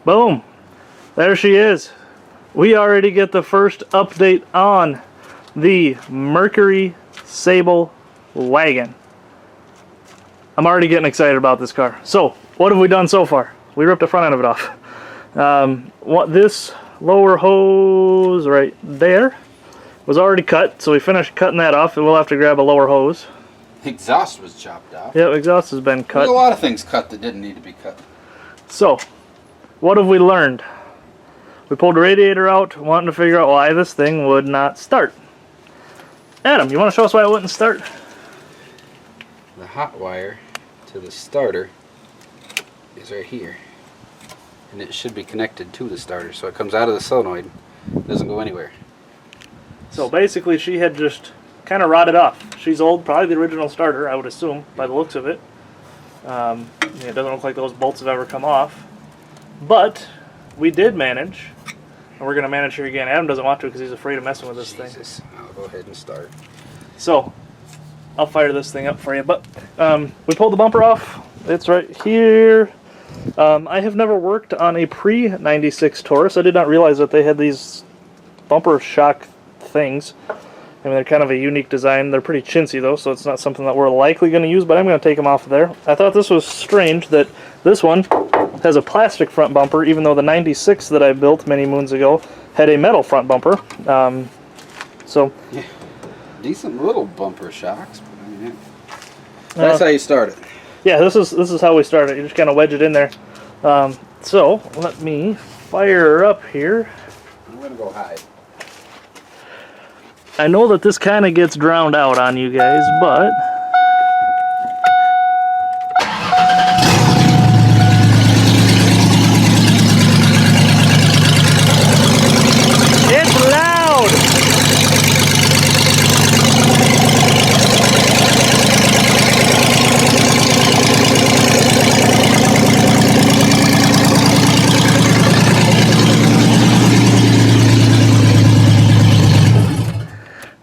Boom. There she is. We already get the first update on the Mercury Sable wagon. I'm already getting excited about this car. So, what have we done so far? We ripped the front end of it off. This lower hose right there was already cut, so we finished cutting that off, and we'll have to grab a lower hose. Exhaust was chopped off. Yep, exhaust has been cut. There's a lot of things cut that didn't need to be cut. So, what have we learned? We pulled the radiator out, wanting to figure out why this thing would not start. Adam, you want to show us why it wouldn't start? The hot wire to the starter is right here. And it should be connected to the starter, so it comes out of the solenoid, doesn't go anywhere. So basically she had just kind of rotted off. She's old, probably the original starter, I would assume, by the looks of it. It doesn't look like those bolts have ever come off. But we did manage, and we're going to manage here again. Adam doesn't want to because he's afraid of messing with this thing. I'll go ahead and start. So, I'll fire this thing up for you. But we pulled the bumper off. It's right here. I have never worked on a pre-96 Taurus. I did not realize that they had these bumper shock things. I mean, they're kind of a unique design. They're pretty chintzy, though, so it's not something that we're likely going to use, but I'm going to take them off of there. I thought this was strange that this one has a plastic front bumper, even though the 96 that I built many moons ago had a metal front bumper. Yeah, decent little bumper shocks. But I mean, that's how you start it. Yeah, this is how we start it. You just kind of wedge it in there. So let me fire up here. I'm going to go hide. I know that this kind of gets drowned out on you guys, but it's loud!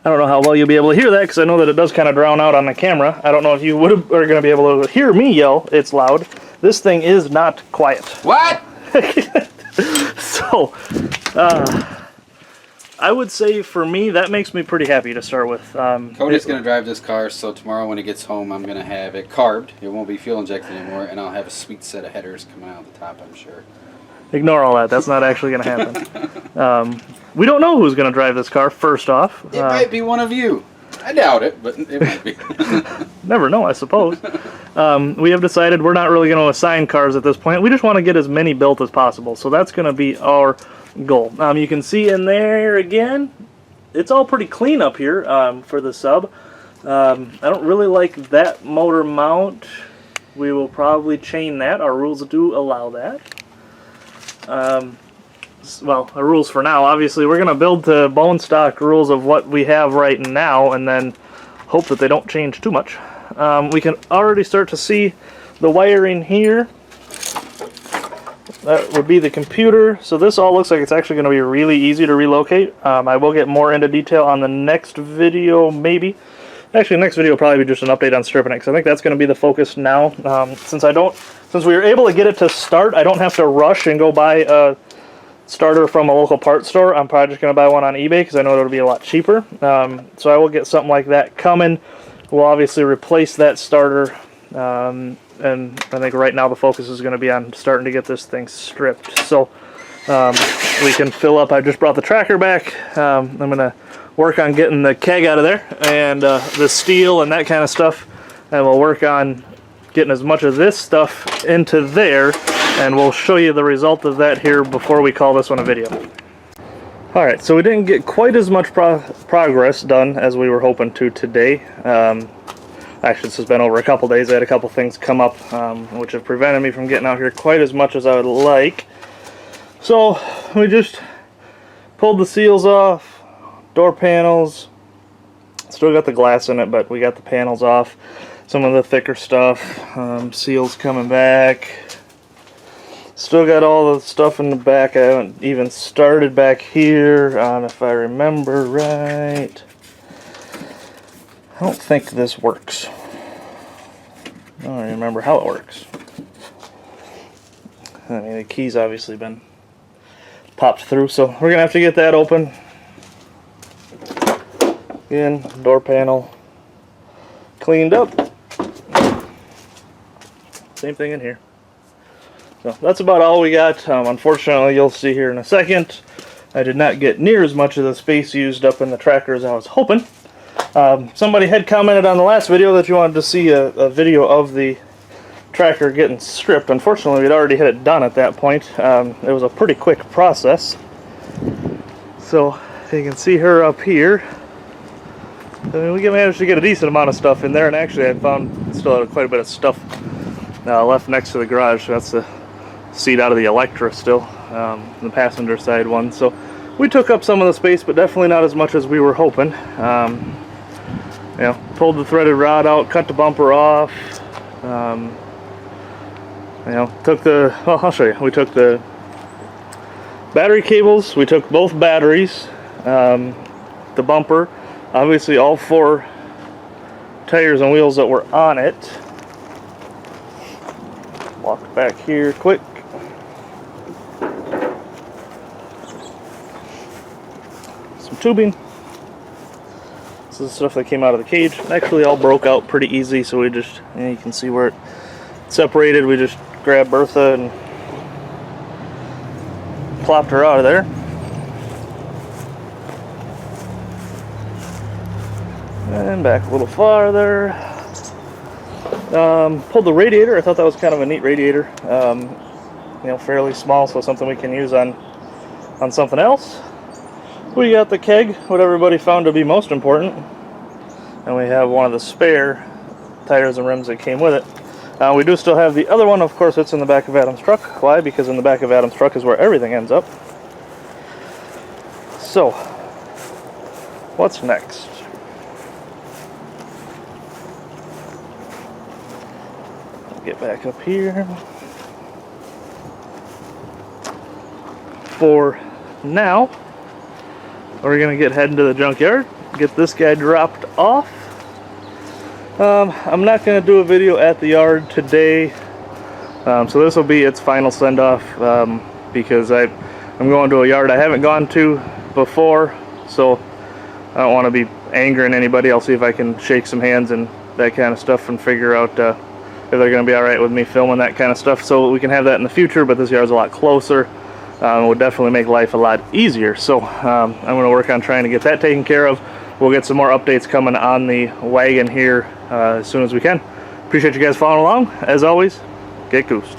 I don't know how well you'll be able to hear that because I know that it does kind of drown out on the camera. I don't know if you are going to be able to hear me yell. It's loud. This thing is not quiet. What? So, I would say for me, that makes me pretty happy to start with. Cody's going to drive this car, so tomorrow when he gets home, I'm going to have it carved. It won't be fuel injected anymore, and I'll have a sweet set of headers coming out the top, I'm sure. Ignore all that. That's not actually going to happen. We don't know who's going to drive this car, first off. It might be one of you. I doubt it, but it might be. Never know, I suppose. We have decided we're not really going to assign cars at this point. We just want to get as many built as possible. So that's going to be our goal. You can see in there again, it's all pretty clean up here for the sub. I don't really like that motor mount. We will probably chain that. Our rules do allow that. Well, the rules for now. Obviously, we're going to build to bone stock rules of what we have right now and then hope that they don't change too much. We can already start to see the wiring here. That would be the computer. So this all looks like it's actually going to be really easy to relocate. I will get more into detail on the next video, maybe. Actually, the next video will probably be just an update on stripping it, because I think that's going to be the focus now. Since we were able to get it to start, I don't have to rush and go buy a starter from a local parts store. I'm probably just going to buy one on eBay because I know it'll be a lot cheaper. So I will get something like that coming. We'll obviously replace that starter, and I think right now the focus is going to be on starting to get this thing stripped. So we can fill up. I just brought the tracker back. I'm going to work on getting the keg out of there and the steel and that kind of stuff, and we'll work on getting as much of this stuff into there, and we'll show you the result of that here before we call this one a video. Alright, so we didn't get quite as much progress done as we were hoping to today. Actually, this has been over a couple days. I had a couple things come up which have prevented me from getting out here quite as much as I would like. So we just pulled the seals off, door panels, still got the glass in it, but we got the panels off. Some of the thicker stuff, seals coming back. Still got all the stuff in the back. I haven't even started back here, if I remember right. I don't think this works. I don't remember how it works. I mean, the key's obviously been popped through, so we're gonna have to get that open. Again, door panel cleaned up. Same thing in here. So that's about all we got. Unfortunately, you'll see here in a second, I did not get near as much of the space used up in the tracker as I was hoping. Somebody had commented on the last video that you wanted to see a video of the tracker getting stripped. Unfortunately, we'd already had it done at that point. It was a pretty quick process. So you can see her up here. I mean, we managed to get a decent amount of stuff in there, and actually I found still had quite a bit of stuff left next to the garage. So that's the seat out of the Electra still, the passenger side one. So we took up some of the space, but definitely not as much as we were hoping. You know, pulled the threaded rod out, cut the bumper off. You know, took the, well, I'll show you. We took the battery cables, we took both batteries, the bumper, obviously all 4 tires and wheels that were on it. Walk back here quick. Some tubing. This is the stuff that came out of the cage. Actually all broke out pretty easy, so we just, you can see where it separated. We just grabbed Bertha and plopped her out of there. And back a little farther. Pulled the radiator. I thought that was kind of a neat radiator. You know, fairly small, so something we can use on something else. We got the keg, what everybody found to be most important. And we have one of the spare tires and rims that came with it. We do still have the other one, of course. It's in the back of Adam's truck. Why? Because in the back of Adam's truck is where everything ends up. So, what's next? Get back up here. For now, we're gonna heading to the junkyard, get this guy dropped off. I'm not gonna do a video at the yard today, so this will be its final send-off, because I'm going to a yard I haven't gone to before, so I don't want to be angering anybody. I'll see if I can shake some hands and that kind of stuff and figure out if they're going to be alright with me filming that kind of stuff, so we can have that in the future. But this yard's a lot closer. It would definitely make life a lot easier, so I'm going to work on trying to get that taken care of. We'll get some more updates coming on the wagon here as soon as we can. Appreciate you guys following along. As always, get goosed.